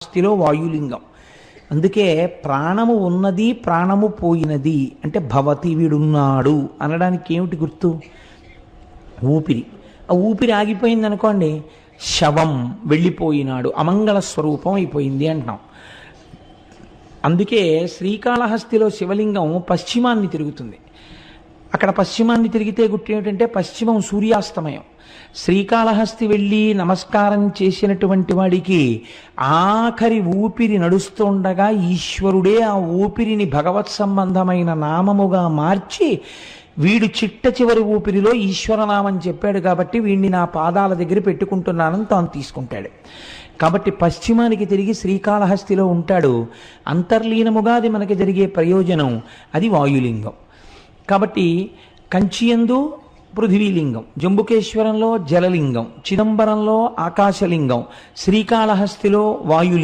స్థితిలో వాయులింగం. అందుకే ప్రాణము ఉన్నది ప్రాణము పోయినది అంటే భవతి వీడున్నాడు అనడానికి ఏమిటి గుర్తు? ఊపిరి. ఆ ఊపిరి ఆగిపోయింది అనుకోండి, శవం వెళ్ళిపోయినాడు, అమంగళ స్వరూపం అయిపోయింది అంటున్నాం. అందుకే శ్రీకాళహస్తిలో శివలింగం పశ్చిమాన్ని తిరుగుతుంది. అక్కడ పశ్చిమాన్ని తిరిగితే గుర్తు ఏమిటంటే పశ్చిమం సూర్యాస్తమయం. శ్రీకాళహస్తి వెళ్ళి నమస్కారం చేసినటువంటి వాడికి ఆఖరి ఊపిరి నడుస్తుండగా ఈశ్వరుడే ఆ ఊపిరిని భగవత్ సంబంధమైన నామముగా మార్చి వీడు చిట్ట చివరి ఊపిరిలో ఈశ్వరనామం చెప్పాడు కాబట్టి వీడిని నా పాదాల దగ్గర పెట్టుకుంటున్నానని తాను తీసుకుంటాడు. కాబట్టి పశ్చిమానికి తిరిగి శ్రీకాళహస్తిలో ఉంటాడు. అంతర్లీనముగా అది మనకి జరిగే ప్రయోజనం అది వాయులింగం. కాబట్టి కంచియందు పృథివీలింగం, జంబుకేశ్వరంలో జలలింగం, చిదంబరంలో ఆకాశలింగం, శ్రీకాళహస్తిలో వాయులింగం.